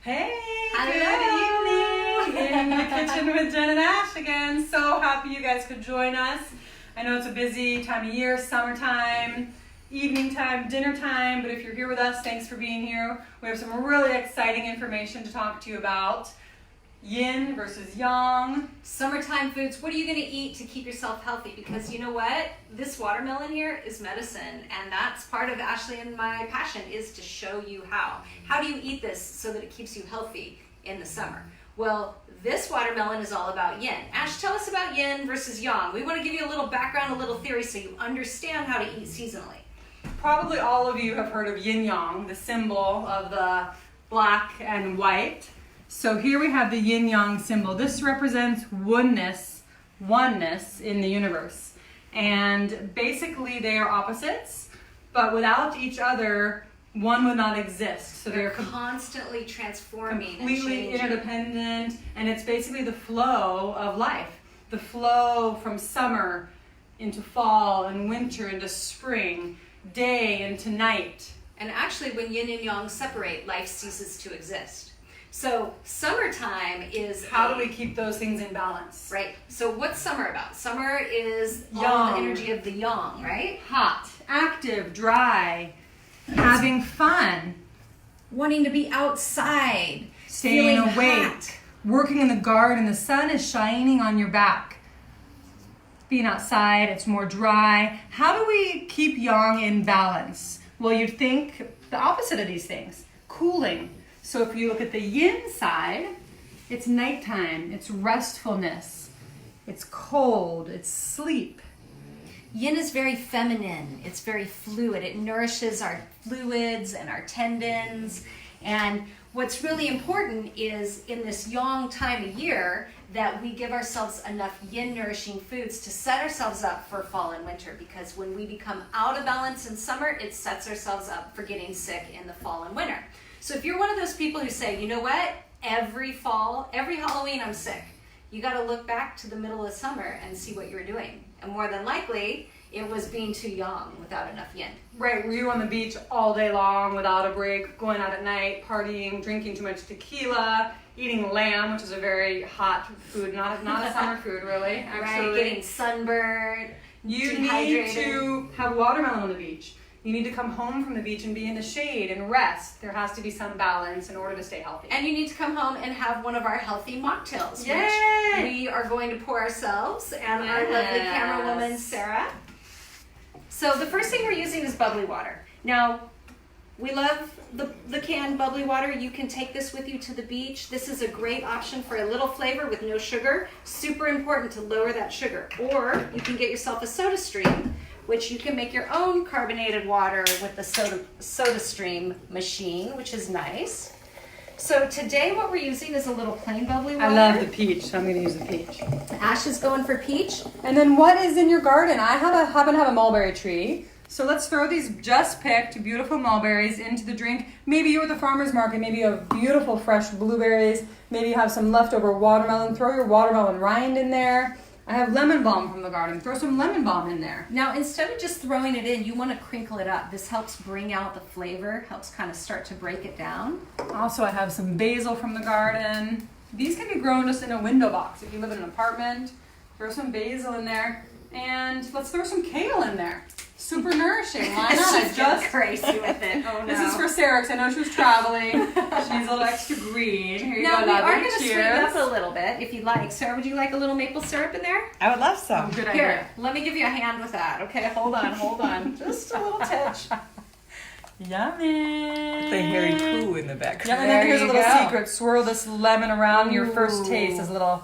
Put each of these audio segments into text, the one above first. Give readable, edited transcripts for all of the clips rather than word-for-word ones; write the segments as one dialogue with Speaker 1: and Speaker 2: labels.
Speaker 1: Hey,
Speaker 2: Hello.
Speaker 1: good evening in the kitchen with Jen and Ash again. So happy you guys could join us. I know it's a busy time of year, summertime, evening time, dinner time, but if you're here with us, thanks for being here. We have some really exciting information to talk to you about. Yin versus yang.
Speaker 2: Summertime foods. What are you going to eat to keep yourself healthy? Because you know what? This watermelon here is medicine, and that's part of Ashley and my passion is to show you how. How do you eat this so that it keeps you healthy in the summer? Well, this watermelon is all about yin. Ash, tell us about yin versus yang. We want to give you a little background, a little theory, so you understand how to eat seasonally.
Speaker 1: Probably all of you have heard of yin yang, the symbol of the black and white. So here we have the yin-yang symbol. This represents oneness in the universe. And basically they are opposites, but without each other, one would not exist. So they're
Speaker 2: constantly transforming,
Speaker 1: completely
Speaker 2: and
Speaker 1: interdependent, and it's basically the flow of life. The flow from summer into fall and winter into spring, day into night.
Speaker 2: And actually when yin and yang separate, life ceases to exist. So summertime is
Speaker 1: how do we keep those things in balance?
Speaker 2: Right. So what's summer about? Summer is
Speaker 1: Yang.
Speaker 2: all the energy of the yang, right?
Speaker 1: Hot, active, dry, having fun,
Speaker 2: Wanting to be outside,
Speaker 1: staying
Speaker 2: feeling
Speaker 1: awake,
Speaker 2: hot.
Speaker 1: working in the garden. The sun is shining on your back. Being outside, it's more dry. How do we keep yang in balance? Well, you'd think the opposite of these things, cooling. So if you look at the yin side, it's nighttime, it's restfulness, it's cold, it's sleep.
Speaker 2: Yin is very feminine. It's very fluid. It nourishes our fluids and our tendons. And what's really important is in this yang time of year that we give ourselves enough yin nourishing foods to set ourselves up for fall and winter, because when we become out of balance in summer, it sets ourselves up for getting sick in the fall and winter. So if you're one of those people who say, you know what, every fall, every Halloween I'm sick, you got to look back to the middle of summer and see what you were doing. And more than likely, it was being too yang without enough yin.
Speaker 1: Right, were you on the beach all day long without a break, going out at night, partying, drinking too much tequila, eating lamb, which is a very hot food, not a summer food really, actually.
Speaker 2: Right, getting sunburned,
Speaker 1: You
Speaker 2: dehydrated.
Speaker 1: need to have watermelon on the beach. You need to come home from the beach and be in the shade and rest. There has to be some balance in order to stay healthy.
Speaker 2: And you need to come home and have one of our healthy mocktails,
Speaker 1: Yay!
Speaker 2: which we are going to pour ourselves and our lovely camera woman, Sarah. So the first thing we're using is bubbly water. Now, we love the canned bubbly water. You can take this with you to the beach. This is a great option for a little flavor with no sugar. Super important to lower that sugar. Or you can get yourself a soda stream, which you can make your own carbonated water with the soda stream machine, which is nice. So today what we're using is a little plain bubbly water.
Speaker 1: I love the peach, so I'm going to use the peach.
Speaker 2: Ash is going for peach.
Speaker 1: And then what is in your garden? I happen to have a mulberry tree. So let's throw these just picked beautiful mulberries into the drink. Maybe you're at the farmer's market. Maybe you have beautiful fresh blueberries. Maybe you have some leftover watermelon. Throw your watermelon rind in there. I have lemon balm from the garden. Throw some lemon balm in there.
Speaker 2: Now, instead of just throwing it in, you want to crinkle it up. This helps bring out the flavor, helps kind of start to break it down.
Speaker 1: Also, I have some basil from the garden. These can be grown just in a window box. If you live in an apartment, throw some basil in there. And let's throw some kale in there. Super nourishing. Why not?
Speaker 2: She's just crazy with it. Oh no.
Speaker 1: This is for Sarah, because I know she was traveling. She needs a little extra green. Here you
Speaker 2: Now,
Speaker 1: go,
Speaker 2: we are
Speaker 1: lovely.
Speaker 2: going to sweeten it up a little bit if you'd like. Sarah, would you like a little maple syrup in there?
Speaker 3: I would love some.
Speaker 1: Good
Speaker 2: Here,
Speaker 1: idea.
Speaker 2: let me give you a hand with that. Okay, hold on. Just a little touch.
Speaker 1: Yummy.
Speaker 3: The hairy poo in the background.
Speaker 1: Yeah, and then here's a
Speaker 2: There
Speaker 1: little
Speaker 2: you go.
Speaker 1: secret. Swirl this lemon around your first taste as a little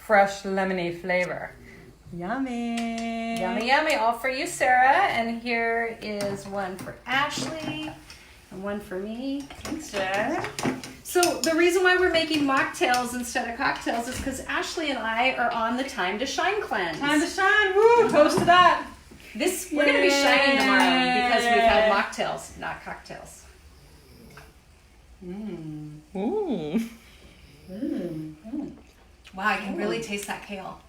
Speaker 1: fresh lemony flavor. Yummy.
Speaker 2: Yummy, yummy. All for you, Sarah. And here is one for Ashley and one for me.
Speaker 1: Thanks, Jen.
Speaker 2: So the reason why we're making mocktails instead of cocktails is because Ashley and I are on the Time to Shine cleanse.
Speaker 1: Time to shine. Woo! Toast to that.
Speaker 2: We're going to be shining tomorrow because we've had mocktails, not cocktails.
Speaker 3: Ooh.
Speaker 2: Wow, I can really taste that kale.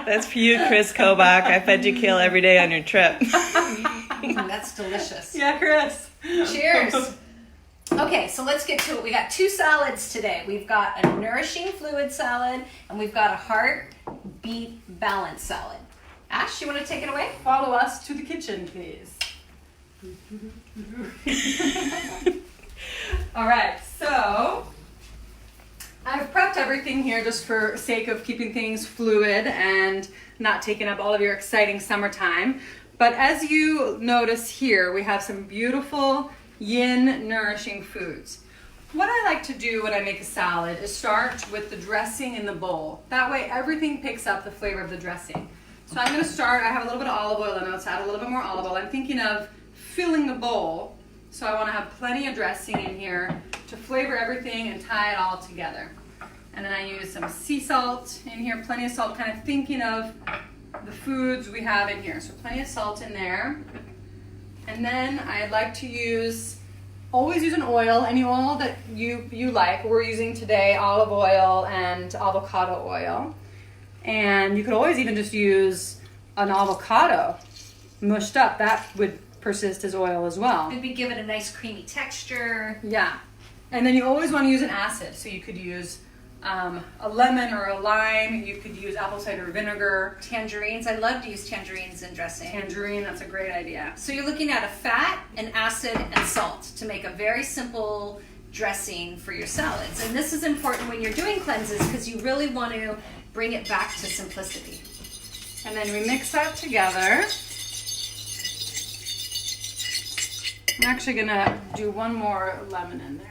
Speaker 3: That's for you, Chris Kobach. I fed you kale every day on your trip.
Speaker 2: That's delicious.
Speaker 1: Yeah, Chris.
Speaker 2: Cheers. Okay, so let's get to it. We got 2 salads today. We've got a nourishing fluid salad, and we've got a heart beet balance salad. Ash, you want to take it away?
Speaker 1: Follow us to the kitchen, please. All right, so I've prepped everything here just for sake of keeping things fluid and not taking up all of your exciting summertime. But as you notice here, we have some beautiful yin nourishing foods. What I like to do when I make a salad is start with the dressing in the bowl. That way everything picks up the flavor of the dressing. So I'm going to start, I have a little bit of olive oil, and let's add a little bit more olive oil. I'm thinking of filling the bowl, so I want to have plenty of dressing in here to flavor everything and tie it all together. And then I use some sea salt in here, plenty of salt, kind of thinking of the foods we have in here. So plenty of salt in there. And then I like to always use an oil, any oil that you like. We're using today olive oil and avocado oil. And you could always even just use an avocado mushed up. That would persist as oil as well.
Speaker 2: Maybe give it a nice creamy texture.
Speaker 1: Yeah. And then you always want to use an acid. So you could use a lemon or a lime. You could use apple cider vinegar.
Speaker 2: Tangerines. I love to use tangerines in dressing.
Speaker 1: Tangerine, that's a great idea.
Speaker 2: So you're looking at a fat, an acid, and salt to make a very simple dressing for your salads. And this is important when you're doing cleanses because you really want to bring it back to simplicity.
Speaker 1: And then we mix that together. I'm actually gonna do one more lemon in there.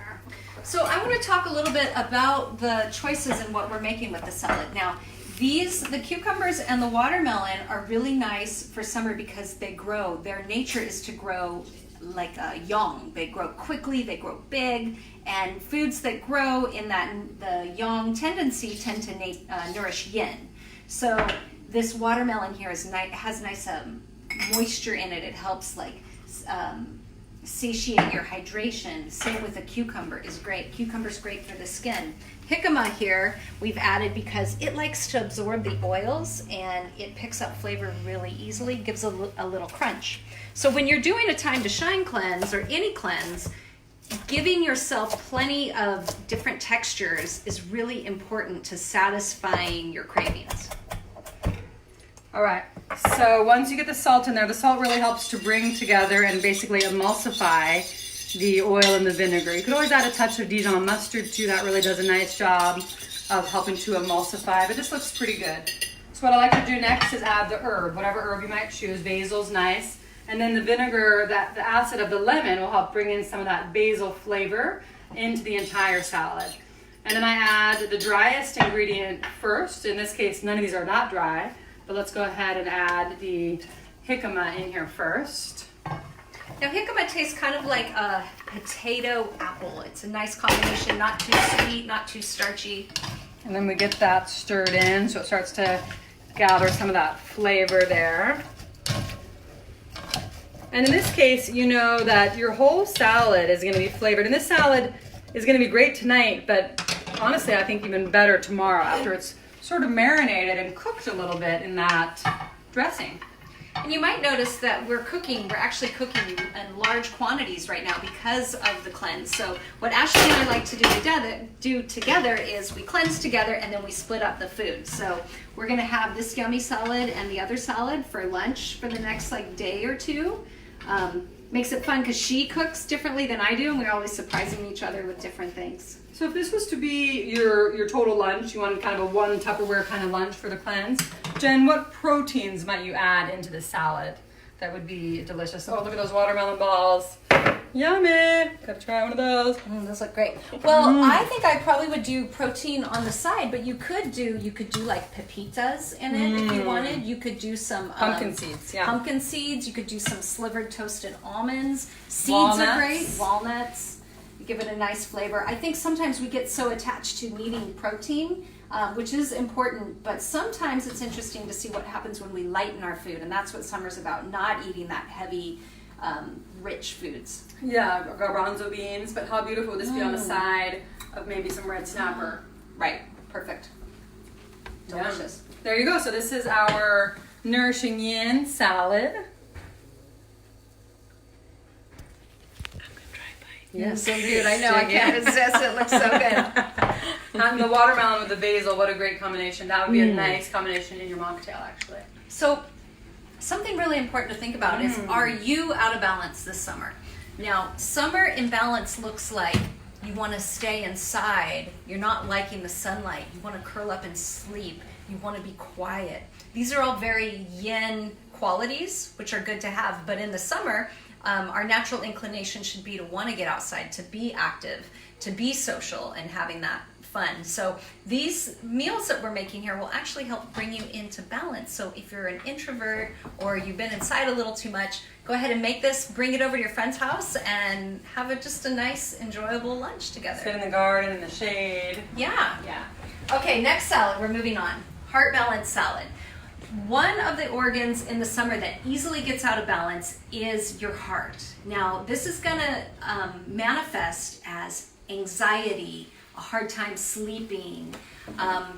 Speaker 2: So I want to talk a little bit about the choices and what we're making with the salad. Now, the cucumbers and the watermelon are really nice for summer because they grow. Their nature is to grow like a yang. They grow quickly, they grow big, and foods that grow in the yang tendency tend to nourish yin. So this watermelon here has nice moisture in it. It helps satiate your hydration. Same with a cucumber is great. Cucumber's great for the skin. Jicama here we've added because it likes to absorb the oils and it picks up flavor really easily, gives a little crunch. So when you're doing a time to shine cleanse or any cleanse, giving yourself plenty of different textures is really important to satisfying your cravings.
Speaker 1: All right, so once you get the salt in there, the salt really helps to bring together and basically emulsify the oil and the vinegar. You could always add a touch of Dijon mustard too. That really does a nice job of helping to emulsify, but this looks pretty good. So what I like to do next is add the herb, whatever herb you might choose. Basil's nice. And then the vinegar, the acid of the lemon will help bring in some of that basil flavor into the entire salad. And then I add the driest ingredient first. In this case, none of these are not dry. But let's go ahead and add the jicama in here first.
Speaker 2: Now jicama tastes kind of like a potato apple. It's a nice combination, not too sweet, not too starchy.
Speaker 1: And then we get that stirred in so it starts to gather some of that flavor there. And in this case, you know that your whole salad is going to be flavored. And this salad is going to be great tonight, but honestly, I think even better tomorrow after it's sort of marinated and cooked a little bit in that dressing.
Speaker 2: And you might notice that we're actually cooking in large quantities right now because of the cleanse. So what Ashley and I like to do together is we cleanse together and then we split up the food. So we're gonna have this yummy salad and the other salad for lunch for the next day or two. Makes it fun because she cooks differently than I do and we're always surprising each other with different things.
Speaker 1: So if this was to be your total lunch, you wanted kind of a one Tupperware kind of lunch for the cleanse, Jen, what proteins might you add into the salad that would be delicious? Oh, look at those watermelon balls. Yummy. Gotta try one of those.
Speaker 2: Those look great. Well, I think I probably would do protein on the side, but you could do like pepitas in it if you wanted. You could do some
Speaker 1: pumpkin seeds. Yeah.
Speaker 2: Pumpkin seeds. You could do some slivered toasted almonds. Seeds
Speaker 1: Walnuts.
Speaker 2: are great. Walnuts. Give it a nice flavor. I think sometimes we get so attached to needing protein, which is important, but sometimes it's interesting to see what happens when we lighten our food, and that's what summer's about, not eating that heavy, rich foods.
Speaker 1: Yeah, garbanzo beans, but how beautiful would this be on the side of maybe some red snapper?
Speaker 2: Right, perfect. Delicious.
Speaker 1: Yeah. There you go. So this is our nourishing yin salad.
Speaker 3: I'm gonna try a bite.
Speaker 2: Yes, so good. I know. I can't resist. It looks so good.
Speaker 1: And the watermelon with the basil, what a great combination. That would be a nice combination in your mocktail, actually.
Speaker 2: So, something really important to think about is, are you out of balance this summer? Now, summer imbalance looks like you want to stay inside. You're not liking the sunlight. You want to curl up and sleep. You want to be quiet. These are all very yin qualities, which are good to have. But in the summer, our natural inclination should be to want to get outside, to be active, to be social, and having that fun. So these meals that we're making here will actually help bring you into balance. So if you're an introvert or you've been inside a little too much, go ahead and make this, bring it over to your friend's house, and have just a nice, enjoyable lunch together.
Speaker 1: Sit in the garden, in the shade.
Speaker 2: Yeah.
Speaker 1: Yeah.
Speaker 2: Okay, next salad, we're moving on. Heart balance salad. One of the organs in the summer that easily gets out of balance is your heart. Now, this is going to manifest as anxiety, a hard time sleeping,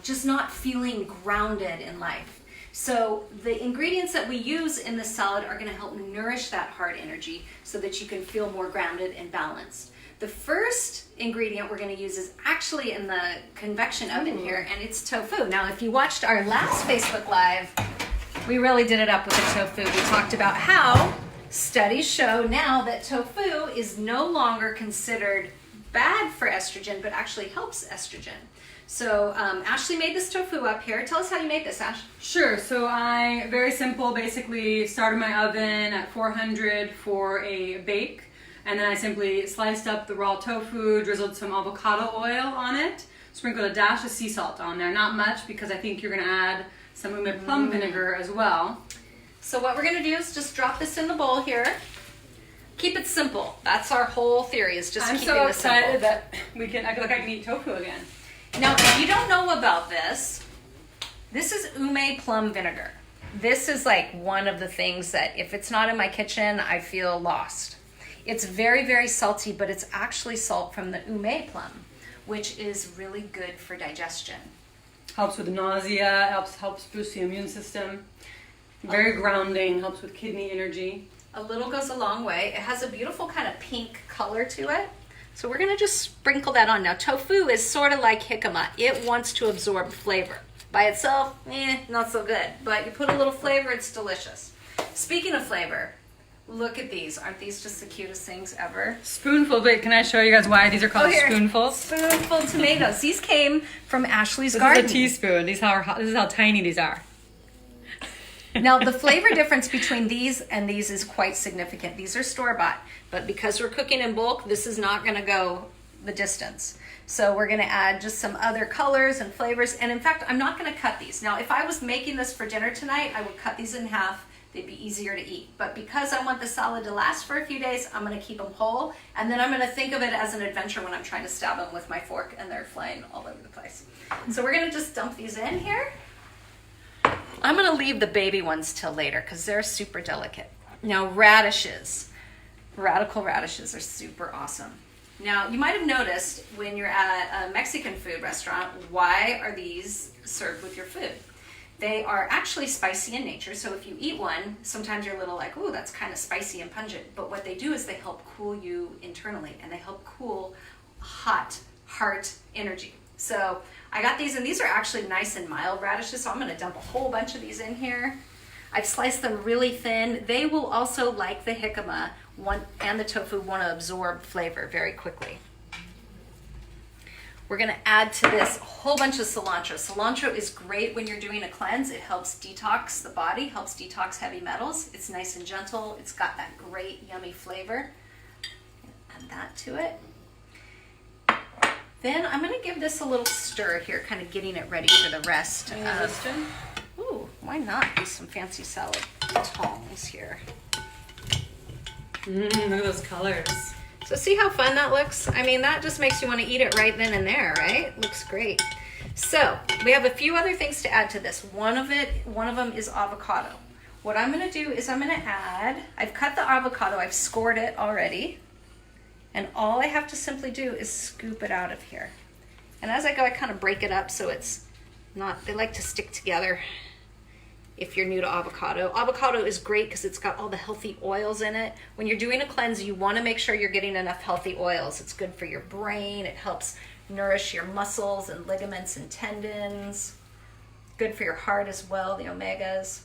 Speaker 2: just not feeling grounded in life. So the ingredients that we use in the salad are going to help nourish that heart energy so that you can feel more grounded and balanced. The first ingredient we're going to use is actually in the convection oven here, and it's tofu. Now, if you watched our last Facebook Live, we really did it up with the tofu. We talked about how studies show now that tofu is no longer considered bad for estrogen, but actually helps estrogen. So Ashley made this tofu up here. Tell us how you made this, Ash.
Speaker 1: Sure. So I, very simple, basically started my oven at 400 for a bake. And then I simply sliced up the raw tofu, drizzled some avocado oil on it, sprinkled a dash of sea salt on there. Not much, because I think you're going to add some ume plum vinegar as well.
Speaker 2: So what we're going to do is just drop this in the bowl here. Keep it simple. That's our whole theory, is just keeping this simple.
Speaker 1: I'm so excited that I feel like I can eat tofu again.
Speaker 2: Now, if you don't know about this, this is ume plum vinegar. This is like one of the things that if it's not in my kitchen, I feel lost. It's very, very salty, but it's actually salt from the ume plum, which is really good for digestion.
Speaker 1: Helps with nausea, helps boost the immune system. Very grounding, helps with kidney energy.
Speaker 2: A little goes a long way. It has a beautiful kind of pink color to it. So we're gonna just sprinkle that on. Now, tofu is sort of like jicama. It wants to absorb flavor. By itself, not so good. But you put a little flavor, it's delicious. Speaking of flavor, look at these. Aren't these just the cutest things ever?
Speaker 1: Spoonful, but can I show you guys why these are called spoonfuls?
Speaker 2: Spoonful tomatoes. These came from Ashley's
Speaker 1: This
Speaker 2: garden.
Speaker 1: is a teaspoon. This is how tiny these are.
Speaker 2: Now, the flavor difference between these and these is quite significant. These are store-bought, but because we're cooking in bulk, this is not going to go the distance. So we're going to add just some other colors and flavors. And in fact, I'm not going to cut these. Now, if I was making this for dinner tonight, I would cut these in half. They'd be easier to eat. But because I want the salad to last for a few days, I'm going to keep them whole. And then I'm going to think of it as an adventure when I'm trying to stab them with my fork and they're flying all over the place. So we're going to just dump these in here. I'm going to leave the baby ones till later because they're super delicate. Now, radishes. Radical radishes are super awesome. Now, you might have noticed when you're at a Mexican food restaurant, why are these served with your food? They are actually spicy in nature, so if you eat one, sometimes you're a little like, ooh, that's kind of spicy and pungent. But what they do is they help cool you internally, and they help cool hot heart energy. So I got these, and these are actually nice and mild radishes, so I'm going to dump a whole bunch of these in here. I've sliced them really thin. They will also, like the jicama and the tofu, want to absorb flavor very quickly. We're going to add to this a whole bunch of cilantro. Cilantro is great when you're doing a cleanse. It helps detox the body, helps detox heavy metals. It's nice and gentle. It's got that great, yummy flavor. Add that to it. Then I'm going to give this a little stir here, kind of getting it ready for the rest. Ooh, why not use some fancy salad tongs here?
Speaker 1: Look at those colors.
Speaker 2: So see how fun that looks? I mean, that just makes you want to eat it right then and there, right? Looks great. So we have a few other things to add to this. One of them is avocado. What I'm going to do is I'm going to add, I've cut the avocado, I've scored it already. And all I have to simply do is scoop it out of here. And as I go, I kind of break it up so it's not, they like to stick together. if you're new to avocado. Avocado is great because it's got all the healthy oils in it. When you're doing a cleanse, you want to make sure you're getting enough healthy oils. It's good for your brain. It helps nourish your muscles and ligaments and tendons. Good for your heart as well, the omegas.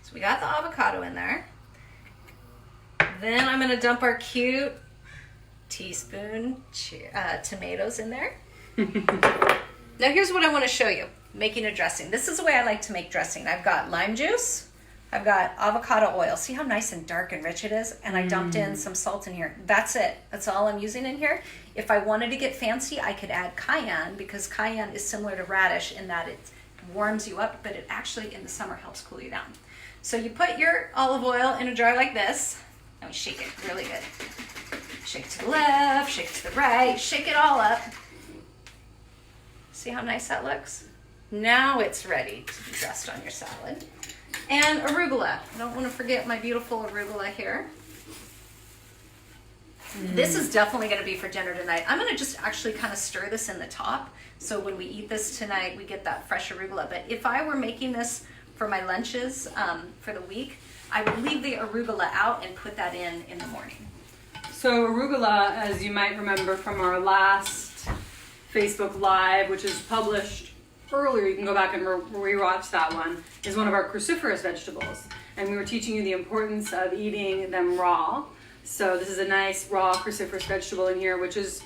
Speaker 2: So we got the avocado in there. Then I'm going to dump our cute teaspoon tomatoes in there. Now here's what I want to show you, making a dressing. This is the way I like to make dressing. I've got lime juice, I've got avocado oil. See how nice and dark and rich it is? And I dumped in some salt in here. That's it. That's all I'm using in here. If I wanted to get fancy, I could add cayenne, because cayenne is similar to radish in that it warms you up, but it actually in the summer helps cool you down. So you put your olive oil in a jar like this, and we shake it really good. Shake to the left, shake to the right, shake it all up. See how nice that looks? Now it's ready to be dressed on your salad. And arugula. I don't want to forget my beautiful arugula here. This is definitely going to be for dinner tonight. I'm going to just actually kind of stir this in the top, so when we eat this tonight, we get that fresh arugula. But if I were making this for my lunches for the week, I would leave the arugula out and put that in the morning.
Speaker 1: So arugula, as you might remember from our last Facebook Live, which is published earlier, you can go back and re-watch that one, is one of our cruciferous vegetables. And we were teaching you the importance of eating them raw. So this is a nice raw cruciferous vegetable in here, which is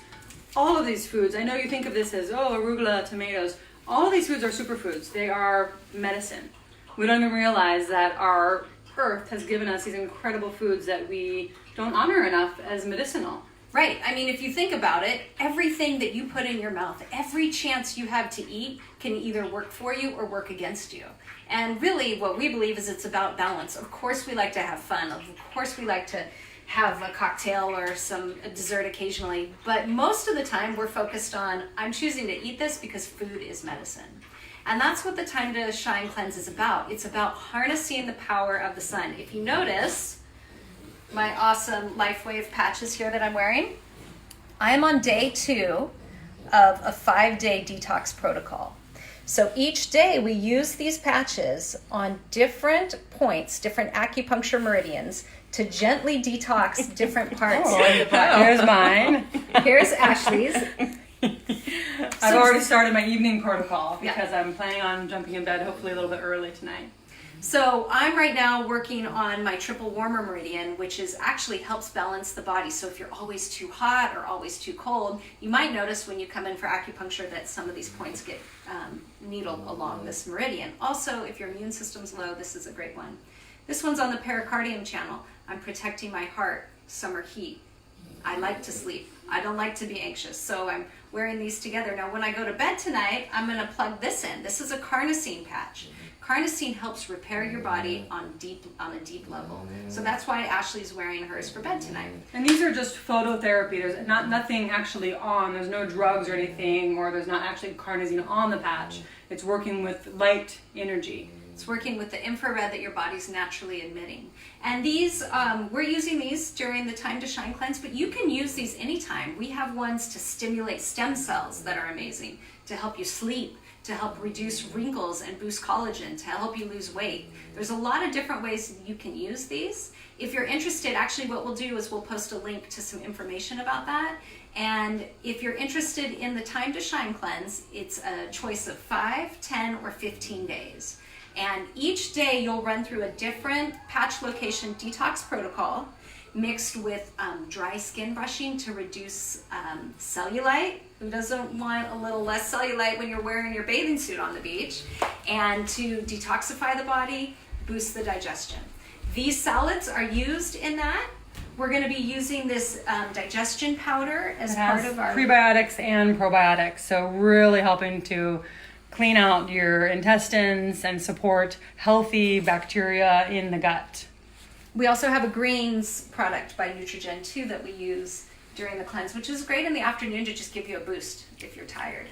Speaker 1: all of these foods. I know you think of this as, oh, arugula, tomatoes. All of these foods are superfoods. They are medicine. We don't even realize that our earth has given us these incredible foods that we don't honor enough as medicinal.
Speaker 2: Right. I mean, if you think about it, everything that you put in your mouth, every chance you have to eat can either work for you or work against you. And really what we believe is it's about balance. Of course we like to have fun. Of course we like to have a cocktail or a dessert occasionally. But most of the time we're focused on, I'm choosing to eat this because food is medicine. And that's what the Time to Shine cleanse is about. It's about harnessing the power of the sun. If you notice, my awesome LifeWave patches here that I'm wearing, I am on day 2 of a 5-day detox protocol. So each day we use these patches on different points, different acupuncture meridians, to gently detox different parts of the body.
Speaker 1: Here's mine.
Speaker 2: Here's Ashley's.
Speaker 1: I've already started my evening protocol because I'm planning on jumping in bed hopefully a little bit early tonight.
Speaker 2: So I'm right now working on my triple warmer meridian, which is actually helps balance the body. So if you're always too hot or always too cold, you might notice when you come in for acupuncture that some of these points get needled along this meridian. Also, if your immune system's low, this is a great one. This one's on the pericardium channel. I'm protecting my heart, summer heat. I like to sleep. I don't like to be anxious, so I'm wearing these together. Now when I go to bed tonight, I'm going to plug this in. This is a carnosine patch. Carnosine helps repair your body on a deep level. So that's why Ashley's wearing hers for bed tonight.
Speaker 1: And these are just phototherapy. There's nothing actually on. There's no drugs or anything, or there's not actually carnosine on the patch. It's working with light energy.
Speaker 2: It's working with the infrared that your body's naturally emitting. And these, we're using these during the Time to Shine cleanse, but you can use these anytime. We have ones to stimulate stem cells that are amazing, to help you sleep, to help reduce wrinkles and boost collagen, to help you lose weight. There's a lot of different ways you can use these. If you're interested, actually what we'll do is we'll post a link to some information about that. And if you're interested in the Time to Shine cleanse, it's a choice of 5, 10, or 15 days. And each day you'll run through a different patch location detox protocol mixed with dry skin brushing to reduce cellulite. Who doesn't want a little less cellulite when you're wearing your bathing suit on the beach? And to detoxify the body, boost the digestion. These salads are used in that. We're going to be using this digestion powder as part of our
Speaker 1: prebiotics and probiotics, so really helping to clean out your intestines and support healthy bacteria in the gut.
Speaker 2: We also have a greens product by Nutrigen too that we use during the cleanse, which is great in the afternoon to just give you a boost if you're tired.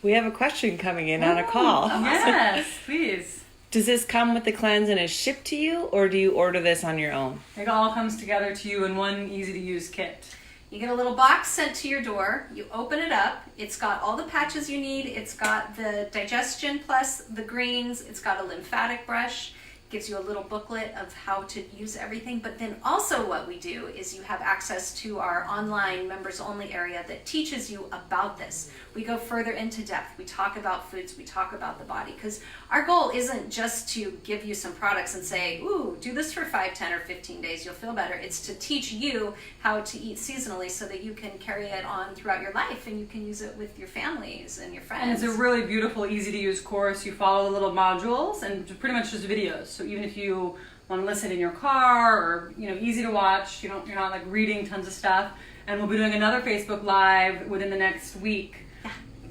Speaker 3: We have a question coming in on a call.
Speaker 1: Yes, please.
Speaker 3: Does this come with the cleanse and is shipped to you, or do you order this on your own?
Speaker 1: It all comes together to you in one easy to use kit.
Speaker 2: You get a little box sent to your door. You open it up. It's got all the patches you need. It's got the digestion plus the greens. It's got a lymphatic brush. Gives you a little booklet of how to use everything. But then also what we do is you have access to our online members only area that teaches you about this. We go further into depth. We talk about foods. We talk about the body, because our goal isn't just to give you some products and say, ooh, do this for 5, 10, or 15 days. You'll feel better. It's to teach you how to eat seasonally so that you can carry it on throughout your life and you can use it with your families and your friends.
Speaker 1: And it's a really beautiful, easy to use course. You follow the little modules and pretty much just videos. So even if you want to listen in your car, or easy to watch, you're not like reading tons of stuff. And we'll be doing another Facebook Live within the next week,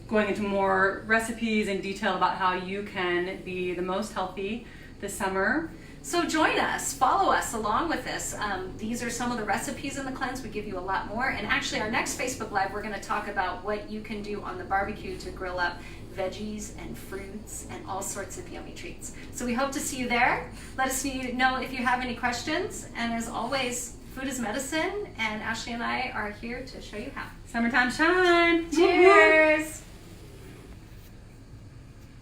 Speaker 1: going into more recipes and detail about how you can be the most healthy this summer.
Speaker 2: So join us, follow us along with this. These are some of the recipes in the cleanse. We give you a lot more. And actually our next Facebook Live, we're going to talk about what you can do on the barbecue to grill up veggies and fruits and all sorts of yummy treats. So we hope to see you there. Let us know if you have any questions. And as always, food is medicine, and Ashley and I are here to show you how.
Speaker 1: Summertime shine!
Speaker 2: Cheers!